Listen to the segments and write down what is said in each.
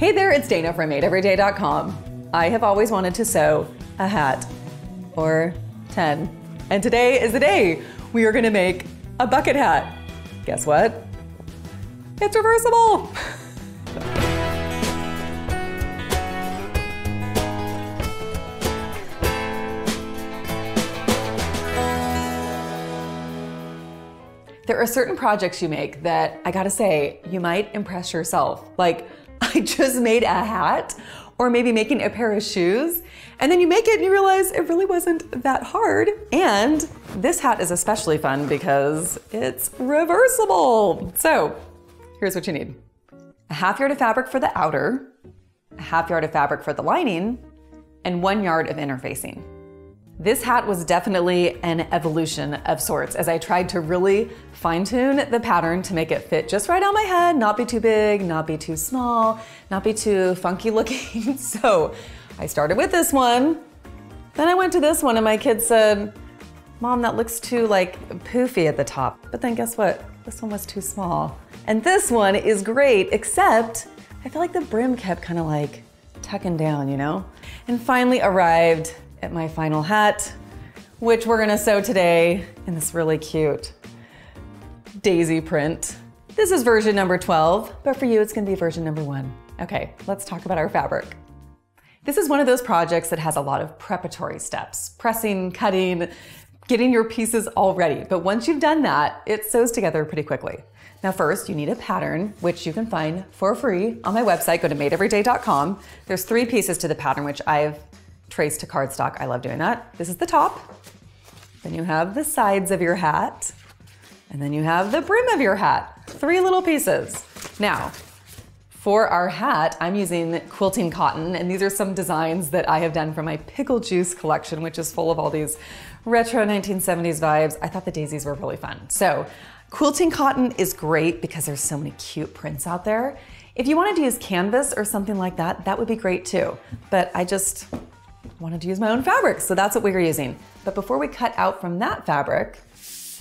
Hey there, it's Dana from MadeEveryday.com. I have always wanted to sew a hat, or 10. And today is the day we are gonna make a bucket hat. Guess what? It's reversible. There are certain projects you make that, I gotta say, you might impress yourself. Like, I just made a hat, or maybe making a pair of shoes, and then you make it and you realize it really wasn't that hard. And this hat is especially fun because it's reversible. So, here's what you need. A half yard of fabric for the outer, a half yard of fabric for the lining, and 1 yard of interfacing. This hat was definitely an evolution of sorts as I tried to really fine-tune the pattern to make it fit just right on my head, not be too big, not be too small, not be too funky looking. So I started with this one, then I went to this one and my kids said, Mom, that looks too like poofy at the top. But then guess what? This one was too small. And this one is great, except I feel like the brim kept kind of like tucking down, you know? And finally arrived at my final hat, which we're gonna sew today in this really cute daisy print. This is version number 12, but for you it's gonna be version number 1. Okay, let's talk about our fabric. This is one of those projects that has a lot of preparatory steps, pressing, cutting, getting your pieces all ready. But once you've done that, it sews together pretty quickly. Now first, you need a pattern, which you can find for free on my website. Go to madeeveryday.com. There's 3 pieces to the pattern, which I've traced to cardstock. I love doing that. This is the top. Then you have the sides of your hat. And then you have the brim of your hat. 3 little pieces. Now, for our hat, I'm using quilting cotton, and these are some designs that I have done from my Pickle Juice collection, which is full of all these retro 1970s vibes. I thought the daisies were really fun. So, quilting cotton is great because there's so many cute prints out there. If you wanted to use canvas or something like that, that would be great too. But I just wanted to use my own fabric, so that's what we were using. But before we cut out from that fabric,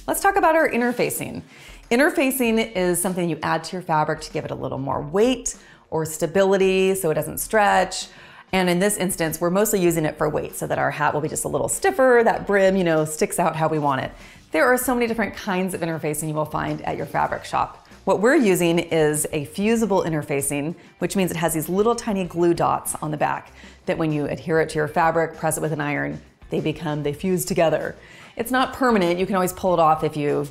let's talk about our interfacing. Interfacing is something you add to your fabric to give it a little more weight or stability so it doesn't stretch. And in this instance, we're mostly using it for weight so that our hat will be just a little stiffer, that brim, you know, sticks out how we want it. There are so many different kinds of interfacing you will find at your fabric shop. What we're using is a fusible interfacing, which means it has these little tiny glue dots on the back that when you adhere it to your fabric, press it with an iron, they fuse together. It's not permanent. You can always pull it off if you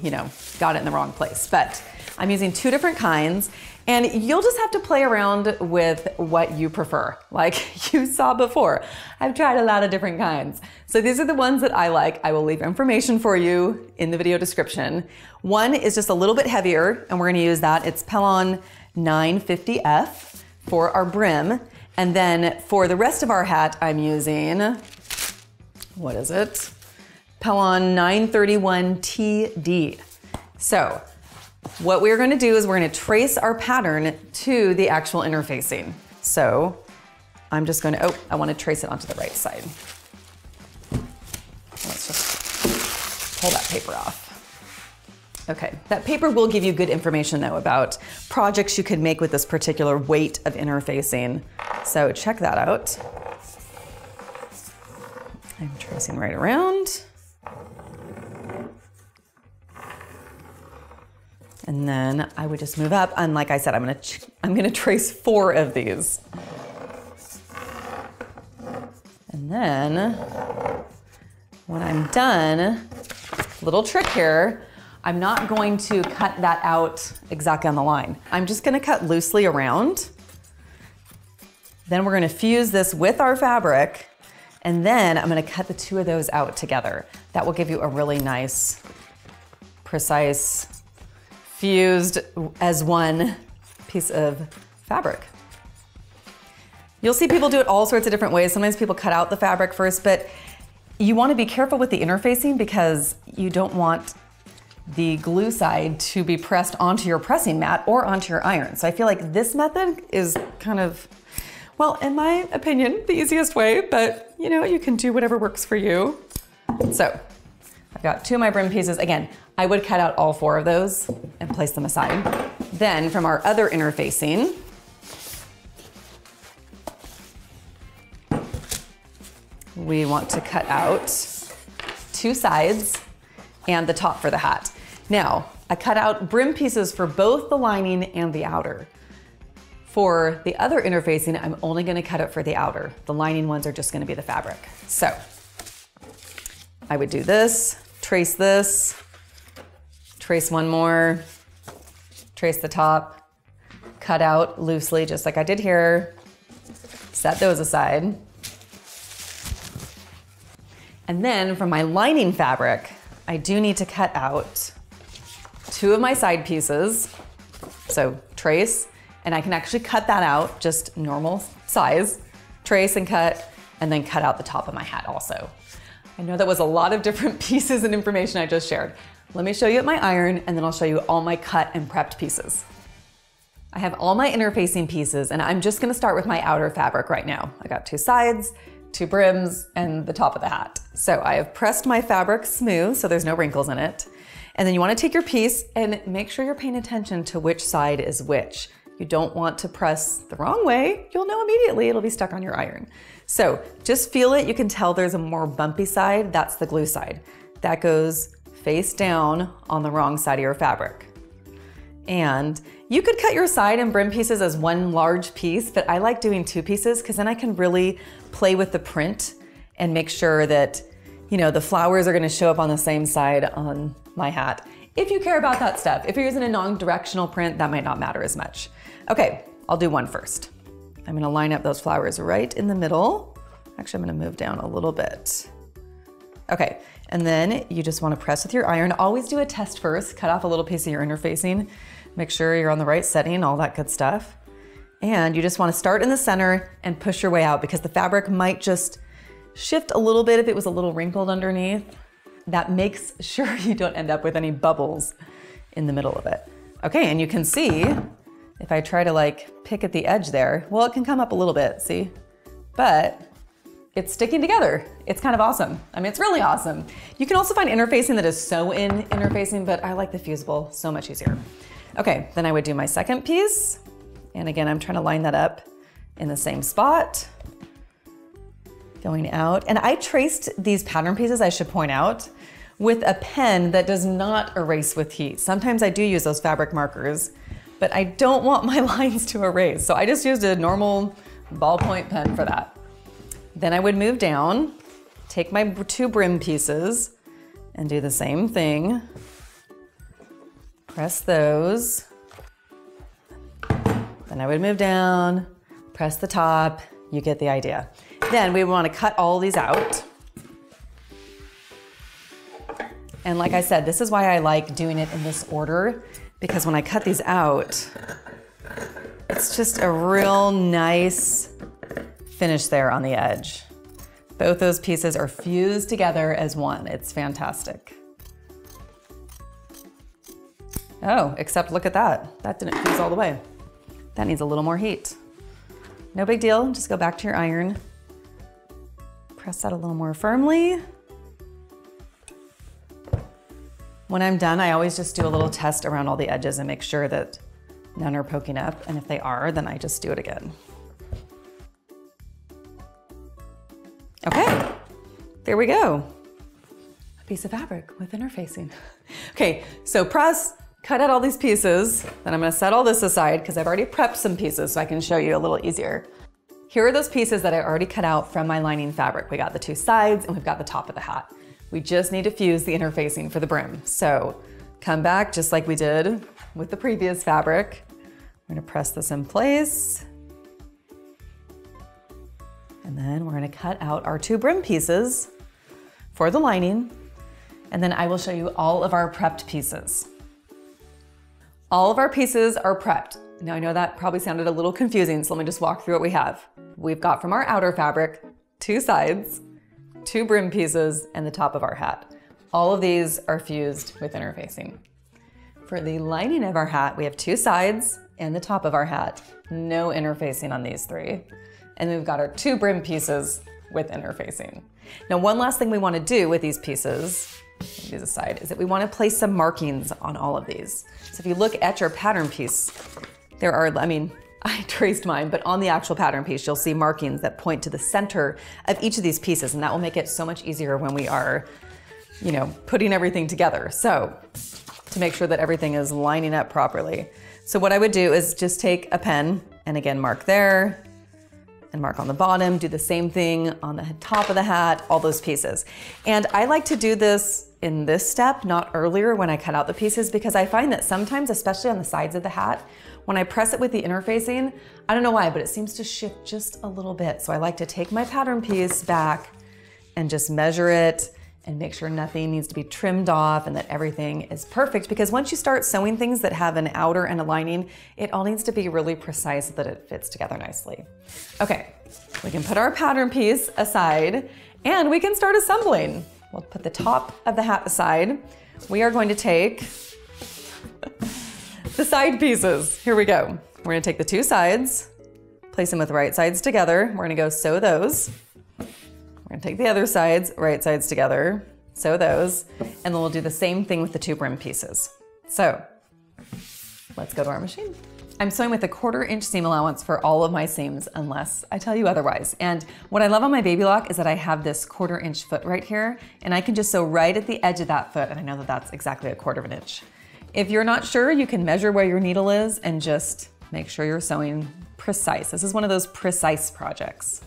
got it in the wrong place. But I'm using 2 different kinds, and you'll just have to play around with what you prefer. Like you saw before, I've tried a lot of different kinds. So these are the ones that I like. I will leave information for you in the video description. One is just a little bit heavier, and we're gonna use that. It's Pellon 950F for our brim. And then for the rest of our hat, I'm using, what is it? Pellon 931TD. So what we're gonna do is we're gonna trace our pattern to the actual interfacing. So I'm just gonna, I wanna trace it onto the right side. Let's just pull that paper off. Okay, that paper will give you good information though about projects you could make with this particular weight of interfacing. So check that out. I'm tracing right around. And then I would just move up, and like I said, I'm gonna trace 4 of these. And then when I'm done, little trick here, I'm not going to cut that out exactly on the line. I'm just gonna cut loosely around. Then we're gonna fuse this with our fabric, and then I'm gonna cut the 2 of those out together. That will give you a really nice, precise, fused as one piece of fabric. You'll see people do it all sorts of different ways. Sometimes people cut out the fabric first, but you wanna be careful with the interfacing because you don't want the glue side to be pressed onto your pressing mat or onto your iron. So I feel like this method is kind of, well, in my opinion, the easiest way, but you can do whatever works for you. So I've got 2 of my brim pieces. Again, I would cut out all 4 of those and place them aside. Then from our other interfacing, we want to cut out 2 sides and the top for the hat. Now, I cut out brim pieces for both the lining and the outer. For the other interfacing, I'm only gonna cut it for the outer. The lining ones are just gonna be the fabric. So, I would do this, trace one more, trace the top, cut out loosely, just like I did here, set those aside. And then for my lining fabric, I do need to cut out 2 of my side pieces. So trace, and I can actually cut that out, just normal size, trace and cut, and then cut out the top of my hat also. I know that was a lot of different pieces and information I just shared. Let me show you at my iron, and then I'll show you all my cut and prepped pieces. I have all my interfacing pieces, and I'm just gonna start with my outer fabric right now. I got 2 sides, 2 brims, and the top of the hat. So I have pressed my fabric smooth so there's no wrinkles in it. And then you wanna take your piece and make sure you're paying attention to which side is which. You don't want to press the wrong way. You'll know immediately it'll be stuck on your iron. So just feel it. You can tell there's a more bumpy side. That's the glue side. That goes face down on the wrong side of your fabric. And you could cut your side and brim pieces as one large piece, but I like doing 2 pieces because then I can really play with the print and make sure that, you know, the flowers are gonna show up on the same side on my hat. If you care about that stuff. If you're using a non-directional print, that might not matter as much. Okay, I'll do one first. I'm gonna line up those flowers right in the middle. Actually, I'm gonna move down a little bit. Okay, and then you just wanna press with your iron. Always do a test first. Cut off a little piece of your interfacing. Make sure you're on the right setting, all that good stuff. And you just wanna start in the center and push your way out because the fabric might just shift a little bit if it was a little wrinkled underneath. That makes sure you don't end up with any bubbles in the middle of it. Okay, and you can see, if I try to like pick at the edge there, well, it can come up a little bit, see? But it's sticking together. It's kind of awesome. I mean, it's really awesome. You can also find interfacing that is sew-in interfacing, but I like the Fusible, so much easier. Okay, then I would do my second piece. And again, I'm trying to line that up in the same spot. Going out. And I traced these pattern pieces, I should point out, with a pen that does not erase with heat. Sometimes I do use those fabric markers, but I don't want my lines to erase. So I just used a normal ballpoint pen for that. Then I would move down, take my 2 brim pieces and do the same thing. Press those. Then I would move down, press the top, you get the idea. Then we want to cut all these out. And like I said, this is why I like doing it in this order, because when I cut these out, it's just a real nice finish there on the edge. Both those pieces are fused together as one. It's fantastic. Oh, except look at that. That didn't fuse all the way. That needs a little more heat. No big deal, just go back to your iron. Press that a little more firmly. When I'm done, I always just do a little test around all the edges and make sure that none are poking up. And if they are, then I just do it again. Okay, there we go. A piece of fabric with interfacing. Okay, so press, cut out all these pieces. Then I'm gonna set all this aside because I've already prepped some pieces so I can show you a little easier. Here are those pieces that I already cut out from my lining fabric. We got the 2 sides and we've got the top of the hat. We just need to fuse the interfacing for the brim. So come back just like we did with the previous fabric. We're gonna press this in place. And then we're gonna cut out our 2 brim pieces for the lining. And then I will show you all of our prepped pieces. All of our pieces are prepped. Now I know that probably sounded a little confusing, so let me just walk through what we have. We've got from our outer fabric, 2 sides, 2 brim pieces, and the top of our hat. All of these are fused with interfacing. For the lining of our hat, we have 2 sides and the top of our hat. No interfacing on these 3. And we've got our 2 brim pieces with interfacing. Now, one last thing we want to do with these pieces, these aside, is that we want to place some markings on all of these. So if you look at your pattern piece, there are, I mean, I traced mine, but on the actual pattern piece, you'll see markings that point to the center of each of these pieces, and that will make it so much easier when we are, you know, putting everything together. So to make sure that everything is lining up properly. So what I would do is just take a pen and again, mark there and mark on the bottom, do the same thing on the top of the hat, all those pieces. And I like to do this in this step, not earlier when I cut out the pieces, because I find that sometimes, especially on the sides of the hat, when I press it with the interfacing, I don't know why, but it seems to shift just a little bit. So I like to take my pattern piece back and just measure it and make sure nothing needs to be trimmed off and that everything is perfect. Because once you start sewing things that have an outer and a lining, it all needs to be really precise so that it fits together nicely. Okay, we can put our pattern piece aside and we can start assembling. We'll put the top of the hat aside. We are going to take the side pieces. Here we go. We're gonna take the two sides, place them with right sides together. We're gonna go sew those. We're gonna take the other sides, right sides together, sew those, and then we'll do the same thing with the two brim pieces. So let's go to our machine. I'm sewing with a 1/4 inch seam allowance for all of my seams unless I tell you otherwise. And what I love on my baby lock is that I have this 1/4 inch foot right here, and I can just sew right at the edge of that foot, and I know that that's exactly a 1/4 inch. If you're not sure, you can measure where your needle is and just make sure you're sewing precise. This is one of those precise projects.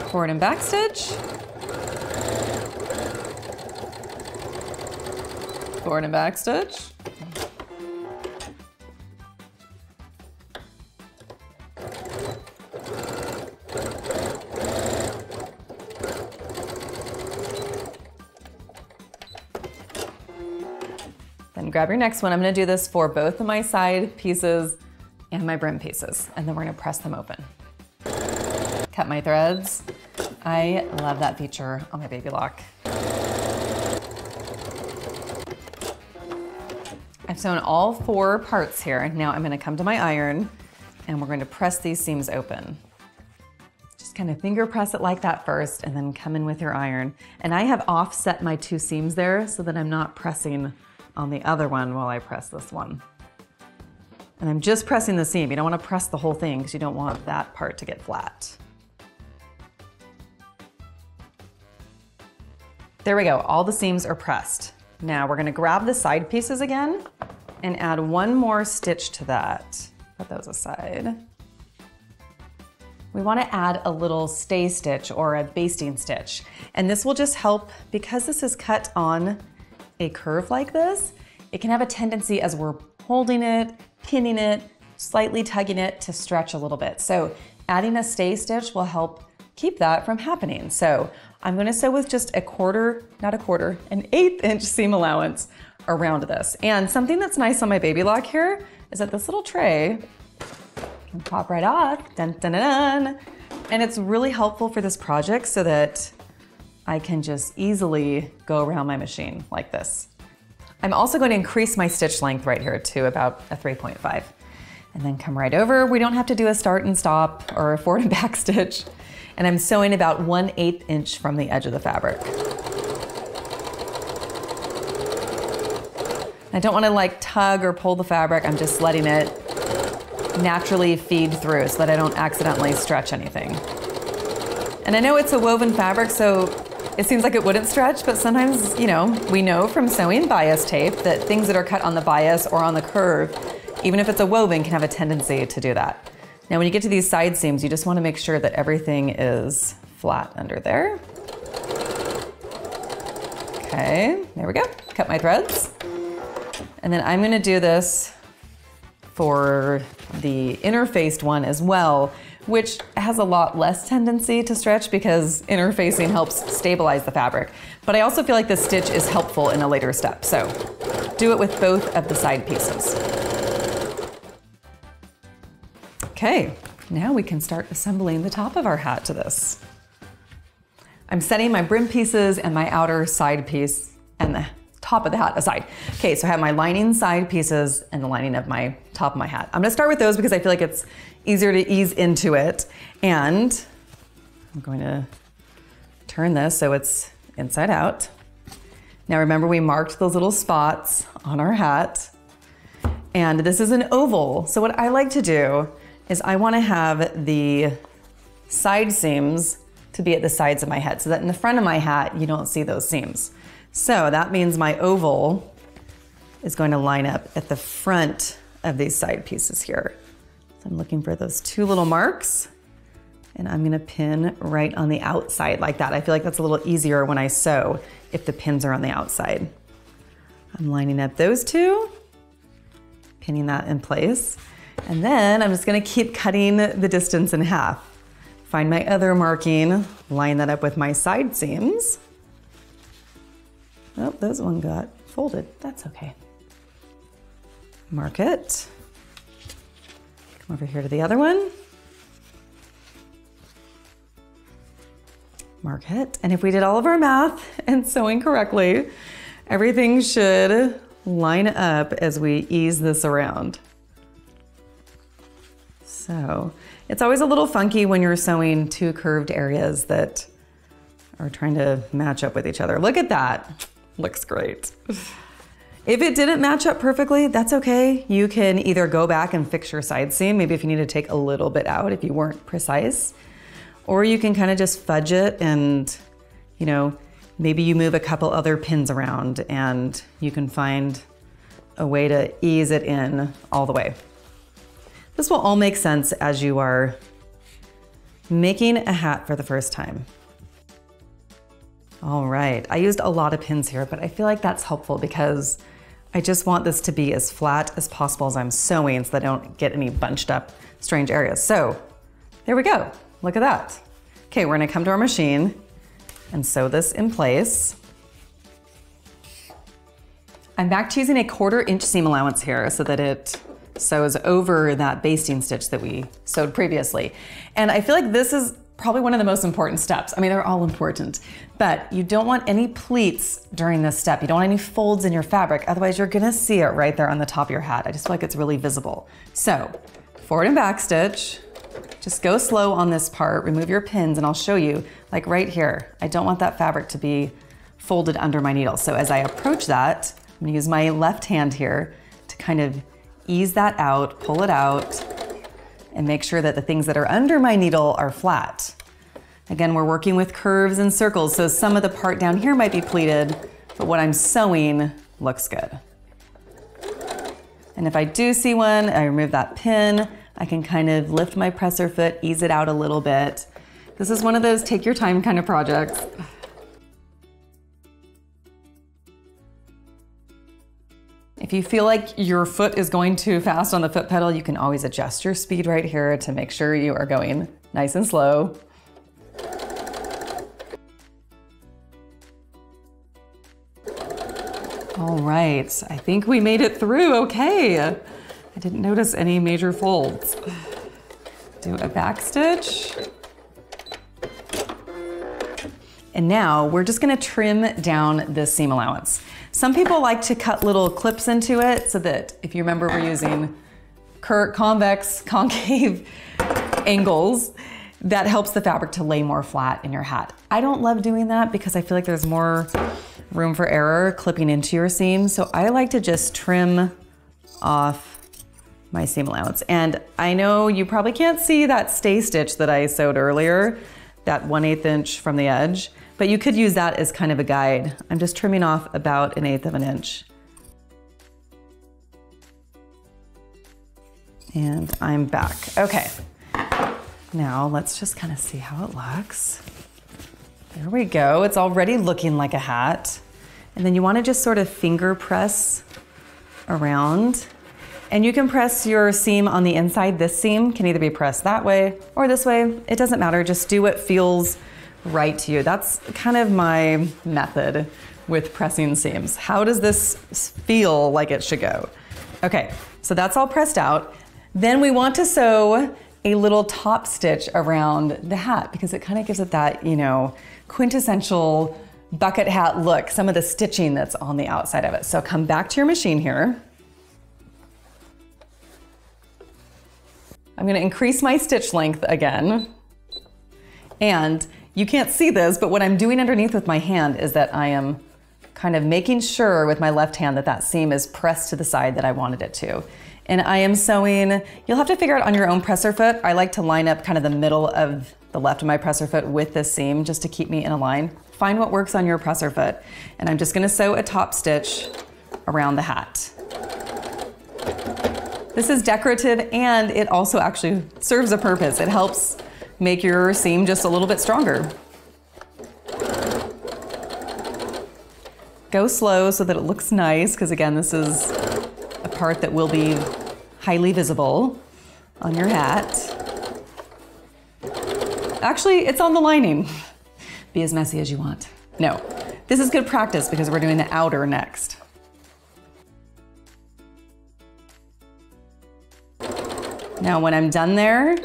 Forward and back stitch. Forward and back stitch. Then grab your next one. I'm gonna do this for both of my side pieces and my brim pieces, and then we're gonna press them open. Cut my threads. I love that feature on my baby lock. I've sewn all 4 parts here. Now I'm gonna come to my iron and we're going to press these seams open. Just kind of finger press it like that first and then come in with your iron. And I have offset my 2 seams there so that I'm not pressing on the other one while I press this one. And I'm just pressing the seam. You don't want to press the whole thing because you don't want that part to get flat. There we go, all the seams are pressed. Now we're gonna grab the side pieces again and add 1 more stitch to that. Put those aside. We wanna add a little stay stitch or a basting stitch. And this will just help, because this is cut on a curve like this, it can have a tendency as we're holding it, pinning it, slightly tugging it to stretch a little bit. So adding a stay stitch will help keep that from happening. So I'm gonna sew with just a 1/4, not a 1/4, an 1/8 inch seam allowance around this. And something that's nice on my baby lock here is that this little tray can pop right off, dun, dun, dun, dun. And it's really helpful for this project so that I can just easily go around my machine like this. I'm also going to increase my stitch length right here to about a 3.5. And then come right over. We don't have to do a start and stop or a forward and back stitch. And I'm sewing about 1/8 inch from the edge of the fabric. I don't want to like tug or pull the fabric. I'm just letting it naturally feed through so that I don't accidentally stretch anything. And I know it's a woven fabric, so it seems like it wouldn't stretch, but sometimes, you know, we know from sewing bias tape that things that are cut on the bias or on the curve, even if it's a woven, can have a tendency to do that. Now, when you get to these side seams, you just want to make sure that everything is flat under there. Okay, there we go. Cut my threads. And then I'm going to do this for the interfaced one as well, which has a lot less tendency to stretch because interfacing helps stabilize the fabric. But I also feel like this stitch is helpful in a later step. So do it with both of the side pieces. Okay, now we can start assembling the top of our hat to this. I'm setting my brim pieces and my outer side piece and the top of the hat aside. Okay, so I have my lining side pieces and the lining of my top of my hat. I'm gonna start with those because I feel like it's easier to ease into it. And I'm going to turn this so it's inside out. Now remember, we marked those little spots on our hat. And this is an oval. So what I like to do is I want to have the side seams to be at the sides of my head so that in the front of my hat, you don't see those seams. So that means my oval is going to line up at the front of these side pieces here. So I'm looking for those two little marks and I'm gonna pin right on the outside like that. I feel like that's a little easier when I sew if the pins are on the outside. I'm lining up those two, pinning that in place. And then I'm just gonna keep cutting the distance in half. Find my other marking, line that up with my side seams. Oh, this one got folded, that's okay. Mark it. Come over here to the other one. Mark it. And if we did all of our math and sewing correctly, everything should line up as we ease this around. So it's always a little funky when you're sewing two curved areas that are trying to match up with each other. Look at that. Looks great. If it didn't match up perfectly, that's okay. You can either go back and fix your side seam, maybe if you need to take a little bit out if you weren't precise, or you can kind of just fudge it and, you know, maybe you move a couple other pins around and you can find a way to ease it in all the way. This will all make sense as you are making a hat for the first time. All right, I used a lot of pins here, but I feel like that's helpful because I just want this to be as flat as possible as I'm sewing so that I don't get any bunched up strange areas. So there we go, look at that. Okay, we're gonna come to our machine and sew this in place. I'm back to using a 1/4 inch seam allowance here so that it sews over that basting stitch that we sewed previously. And I feel like this is probably one of the most important steps. I mean, they're all important, but you don't want any pleats during this step. You don't want any folds in your fabric, otherwise you're gonna see it right there on the top of your hat. I just feel like it's really visible. So, forward and back stitch, just go slow on this part, remove your pins, and I'll show you, like right here, I don't want that fabric to be folded under my needle. So as I approach that, I'm gonna use my left hand here to kind of ease that out, pull it out, and make sure that the things that are under my needle are flat. Again, we're working with curves and circles, so some of the part down here might be pleated, but what I'm sewing looks good. And if I do see one, I remove that pin, I can kind of lift my presser foot, ease it out a little bit. This is one of those take your time kind of projects. If you feel like your foot is going too fast on the foot pedal, you can always adjust your speed right here to make sure you are going nice and slow. All right, I think we made it through okay. I didn't notice any major folds. Do a back stitch. And now we're just gonna trim down this seam allowance. Some people like to cut little clips into it so that, if you remember, we're using convex, concave angles. That helps the fabric to lay more flat in your hat. I don't love doing that because I feel like there's more room for error clipping into your seam. So I like to just trim off my seam allowance. And I know you probably can't see that stay stitch that I sewed earlier, that 1/8 inch from the edge, but you could use that as kind of a guide. I'm just trimming off about 1/8 of an inch. And I'm back. Okay, now let's just kind of see how it looks. There we go, it's already looking like a hat. And then you wanna just sort of finger press around. And you can press your seam on the inside. This seam can either be pressed that way or this way. It doesn't matter, just do what feels right to you. That's kind of my method with pressing seams. How does this feel like it should go? Okay, so that's all pressed out. Then we want to sew a little top stitch around the hat because it kind of gives it that, you know, quintessential bucket hat look, some of the stitching that's on the outside of it. So come back to your machine here. I'm gonna increase my stitch length again. And you can't see this, but what I'm doing underneath with my hand is that I am kind of making sure with my left hand that that seam is pressed to the side that I wanted it to. And I am sewing, you'll have to figure out on your own presser foot. I like to line up kind of the middle of the left of my presser foot with this seam just to keep me in a line. Find what works on your presser foot. And I'm just gonna sew a top stitch around the hat. This is decorative and it also actually serves a purpose. It helps make your seam just a little bit stronger. Go slow so that it looks nice, because again, this is a part that will be highly visible on your hat. Actually, it's on the lining. Be as messy as you want. No, this is good practice because we're doing the outer next. Now when I'm done there,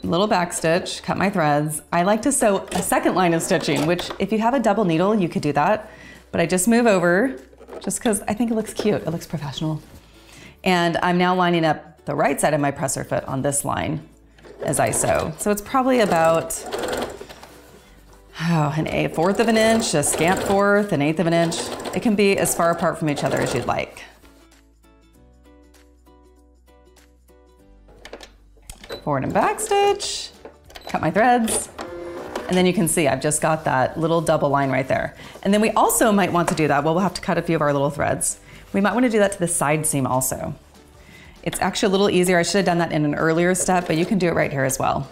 little back stitch, cut my threads. I like to sew a second line of stitching, which if you have a double needle, you could do that. But I just move over just because I think it looks cute. It looks professional. And I'm now lining up the right side of my presser foot on this line as I sew. So it's probably about a fourth of an inch, a scant fourth, an eighth of an inch. It can be as far apart from each other as you'd like. Forward and back stitch, cut my threads, and then you can see I've just got that little double line right there. And then we also might want to do that, well, we'll have to cut a few of our little threads. We might want to do that to the side seam also. It's actually a little easier. I should have done that in an earlier step, but you can do it right here as well.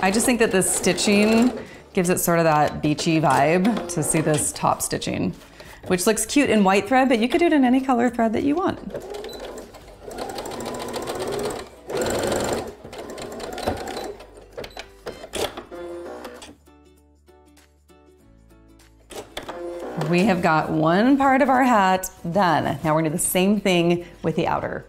I just think that this stitching gives it sort of that beachy vibe to see this top stitching, which looks cute in white thread, but you could do it in any color thread that you want. We have got one part of our hat done. Now we're gonna do the same thing with the outer.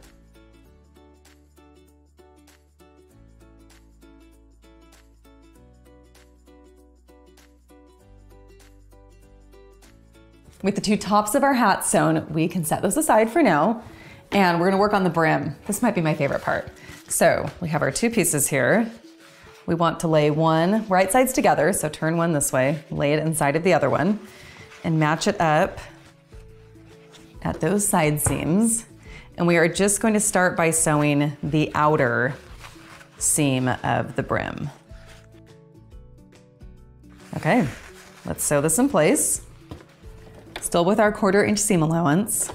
With the two tops of our hat sewn, we can set those aside for now, and we're gonna work on the brim. This might be my favorite part. So we have our two pieces here. We want to lay one right sides together, so turn one this way, lay it inside of the other one, and match it up at those side seams. And we are just going to start by sewing the outer seam of the brim. Okay, let's sew this in place. Still with our 1/4 inch seam allowance.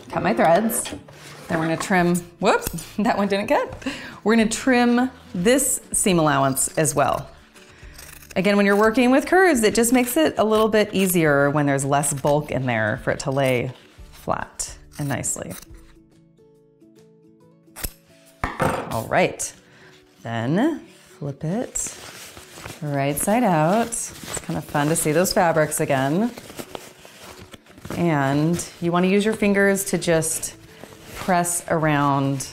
Cut my threads. Then we're gonna trim, whoops, that one didn't cut. We're gonna trim this seam allowance as well. Again, when you're working with curves, it just makes it a little bit easier when there's less bulk in there for it to lay flat and nicely. All right, then flip it right side out. It's kind of fun to see those fabrics again. And you wanna use your fingers to just press around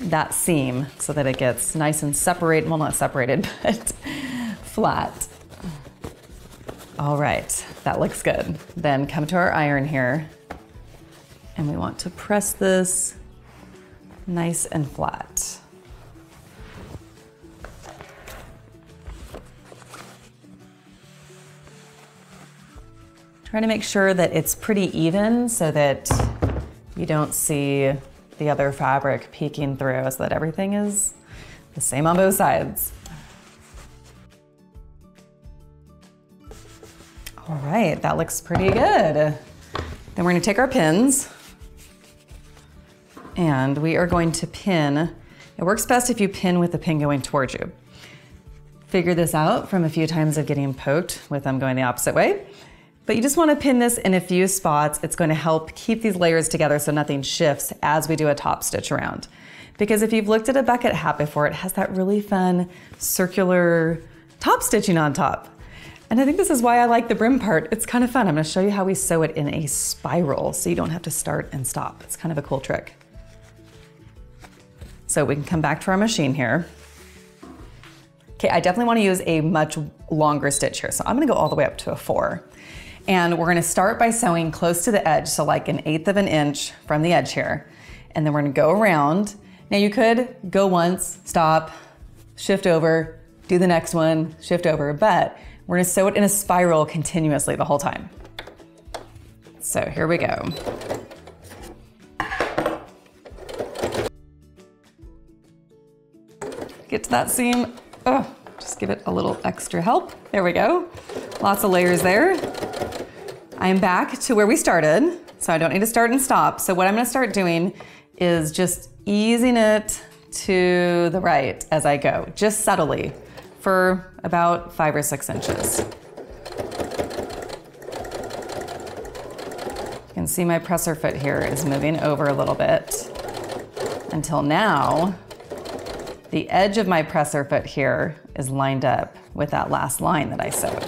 that seam so that it gets nice and separated, well, not separated, but flat. All right, that looks good. Then come to our iron here, and we want to press this nice and flat. Try to make sure that it's pretty even so that you don't see the other fabric peeking through, so that everything is the same on both sides. All right, that looks pretty good. Then we're gonna take our pins and we are going to pin. It works best if you pin with the pin going towards you. Figure this out from a few times of getting poked with them going the opposite way. But you just want to pin this in a few spots. It's going to help keep these layers together so nothing shifts as we do a top stitch around. Because if you've looked at a bucket hat before, it has that really fun circular top stitching on top. And I think this is why I like the brim part. It's kind of fun. I'm going to show you how we sew it in a spiral so you don't have to start and stop. It's kind of a cool trick. So we can come back to our machine here. Okay, I definitely want to use a much longer stitch here. So I'm going to go all the way up to a 4. And we're gonna start by sewing close to the edge, so like 1/8 of an inch from the edge here. And then we're gonna go around. Now you could go once, stop, shift over, do the next one, shift over, but we're gonna sew it in a spiral continuously the whole time. So here we go. Get to that seam. Oh, just give it a little extra help. There we go. Lots of layers there. I am back to where we started, so I don't need to start and stop. So what I'm gonna start doing is just easing it to the right as I go, just subtly, for about 5 or 6 inches. You can see my presser foot here is moving over a little bit until now the edge of my presser foot here is lined up with that last line that I sewed.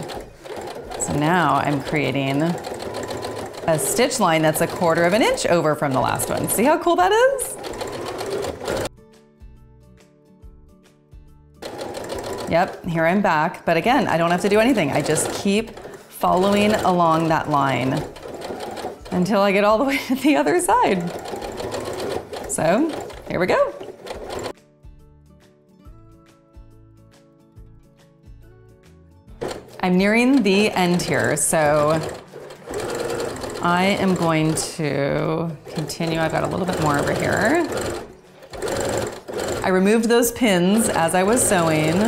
So now I'm creating a stitch line that's 1/4 of an inch over from the last one. See how cool that is? Yep, here I'm back. But again, I don't have to do anything. I just keep following along that line until I get all the way to the other side. So here we go. I'm nearing the end here, so I am going to continue. I've got a little bit more over here. I removed those pins as I was sewing.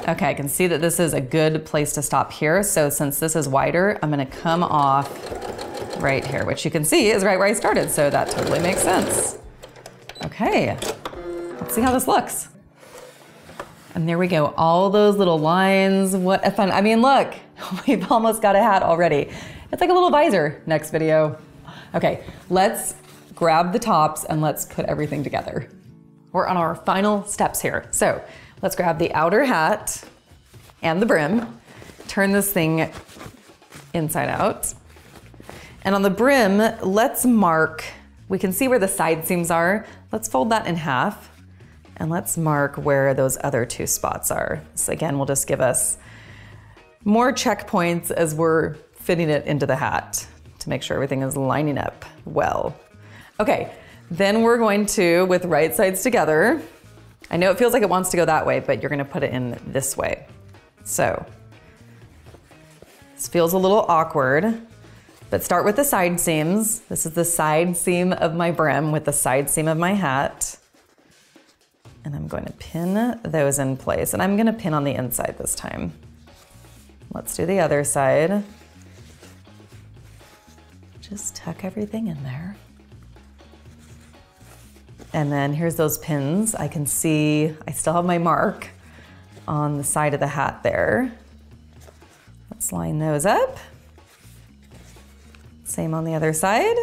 Okay, I can see that this is a good place to stop here. So since this is wider, I'm gonna come off right here, which you can see is right where I started. So that totally makes sense. Okay, let's see how this looks. And there we go, all those little lines. What a fun, I mean, look, we've almost got a hat already. It's like a little visor. Next video. Okay, let's grab the tops and let's put everything together. We're on our final steps here. So let's grab the outer hat and the brim, turn this thing inside out. And on the brim, let's mark, we can see where the side seams are. Let's fold that in half. And let's mark where those other 2 spots are. So again, will just give us more checkpoints as we're fitting it into the hat to make sure everything is lining up well. Okay, then we're going to, with right sides together, I know it feels like it wants to go that way, but you're gonna put it in this way. So, this feels a little awkward, but start with the side seams. This is the side seam of my brim with the side seam of my hat. And I'm going to pin those in place. And I'm gonna pin on the inside this time. Let's do the other side. Just tuck everything in there. And then here's those pins. I can see, I still have my mark on the side of the hat there. Let's line those up. Same on the other side.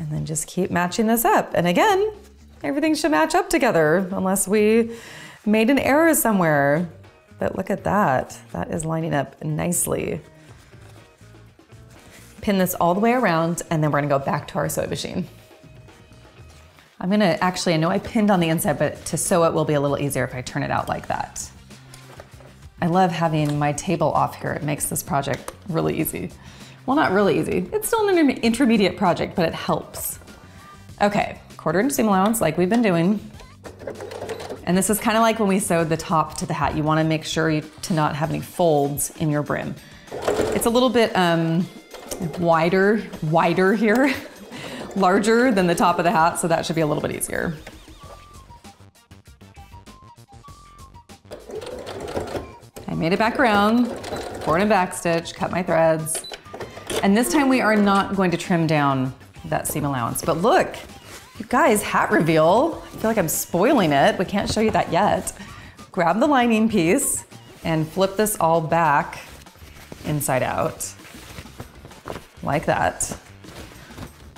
And then just keep matching this up. And again, everything should match up together unless we made an error somewhere. But look at that. That is lining up nicely. Pin this all the way around and then we're gonna go back to our sewing machine. I'm gonna, actually, I know I pinned on the inside, but to sew it will be a little easier if I turn it out like that. I love having my table off here. It makes this project really easy. Well, not really easy. It's still an intermediate project, but it helps. Okay, 1/4 inch seam allowance like we've been doing. And this is kind of like when we sewed the top to the hat. You wanna make sure to not have any folds in your brim. It's a little bit wider here, larger than the top of the hat, so that should be a little bit easier. I made it back around, forward and back stitch, cut my threads. And this time we are not going to trim down that seam allowance. But look, you guys, hat reveal. I feel like I'm spoiling it. We can't show you that yet. Grab the lining piece and flip this all back inside out, like that.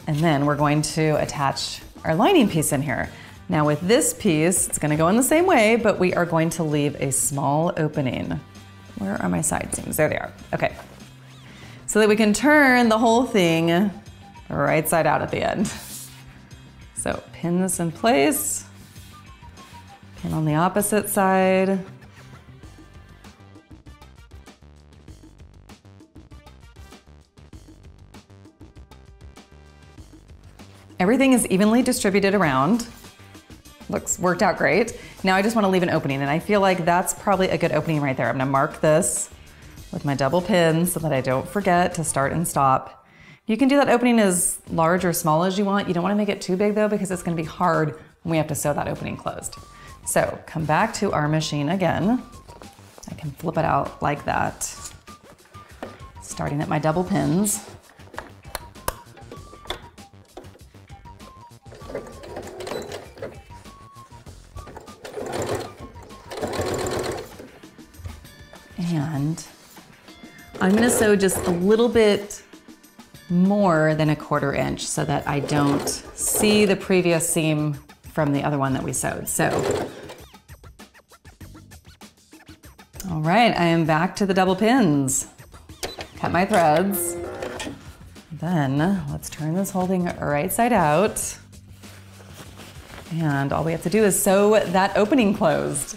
And then we're going to attach our lining piece in here. Now with this piece, it's gonna go in the same way, but we are going to leave a small opening. Where are my side seams? There they are, okay. So that we can turn the whole thing right side out at the end. So pin this in place, And on the opposite side. Everything is evenly distributed around. Worked out great. Now I just want to leave an opening, and I feel like that's probably a good opening right there. I'm gonna mark this with my double pin so that I don't forget to start and stop. You can do that opening as large or small as you want. You don't want to make it too big though, because it's gonna be hard when we have to sew that opening closed. So come back to our machine again. I can flip it out like that, starting at my double pins. And I'm gonna sew just a little bit more than 1/4 inch so that I don't see the previous seam from the other one that we sewed. So, all right, I am back to the double pins. Cut my threads. Then let's turn this whole thing right side out. And all we have to do is sew that opening closed.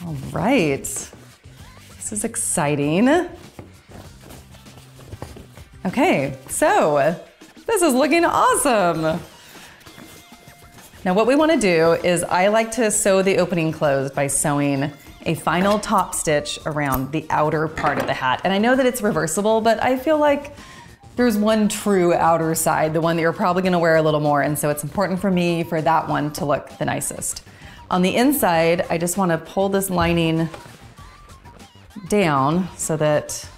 All right, this is exciting. Okay, so this is looking awesome. Now what we want to do is I like to sew the opening closed by sewing a final top stitch around the outer part of the hat. And I know that it's reversible, but I feel like there's one true outer side, the one that you're probably going to wear a little more, and so it's important for me for that one to look the nicest. On the inside, I just want to pull this lining down so that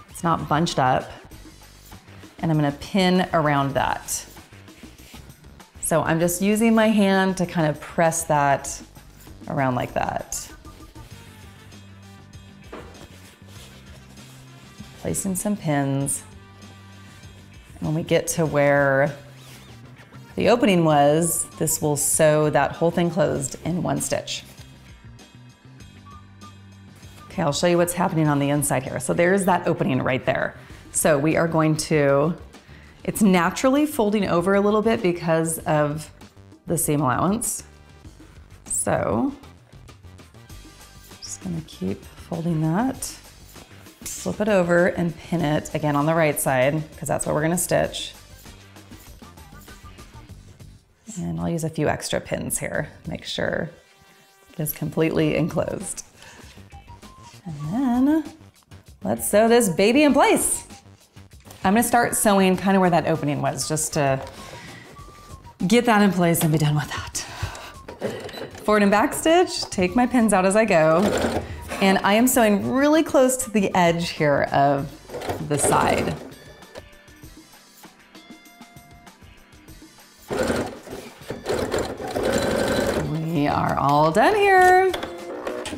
it's not bunched up, and I'm going to pin around that. So I'm just using my hand to kind of press that around like that. Placing some pins. And when we get to where the opening was, this will sew that whole thing closed in one stitch. Okay, I'll show you what's happening on the inside here. So there's that opening right there. So we are going to, it's naturally folding over a little bit because of the seam allowance. So just gonna keep folding that, flip it over and pin it again on the right side because that's what we're gonna stitch. And I'll use a few extra pins here, make sure it is completely enclosed. And then let's sew this baby in place. I'm gonna start sewing kind of where that opening was, just to get that in place and be done with that. Forward and back stitch, take my pins out as I go, and I am sewing really close to the edge here of the side. We are all done here.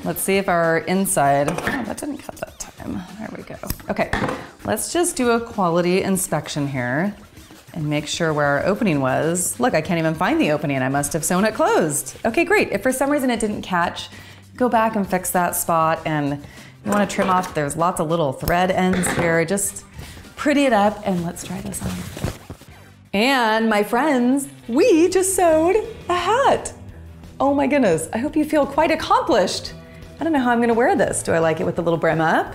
Let's see if our inside, oh, that didn't cut that time. There we go. Okay, let's just do a quality inspection here and make sure where our opening was. Look, I can't even find the opening. I must have sewn it closed. Okay, great. If for some reason it didn't catch, go back and fix that spot. And you want to trim off, there's lots of little thread ends here. Just pretty it up, and let's try this on. And my friends, we just sewed a hat. Oh my goodness, I hope you feel quite accomplished. I don't know how I'm gonna wear this. Do I like it with the little brim up?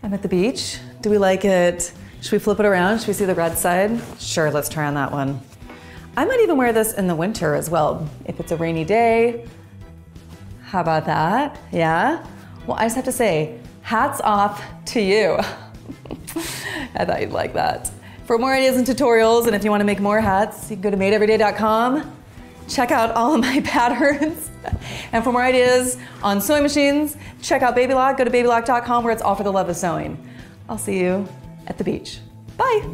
I'm at the beach. Do we like it? Should we flip it around? Should we see the red side? Sure, let's try on that one. I might even wear this in the winter as well. If it's a rainy day, how about that? Yeah? Well, I just have to say, hats off to you. I thought you'd like that. For more ideas and tutorials, and if you wanna make more hats, you can go to madeeveryday.com. Check out all of my patterns. And for more ideas on sewing machines, check out Babylock. Go to babylock.com where it's all for the love of sewing. I'll see you at the beach. Bye.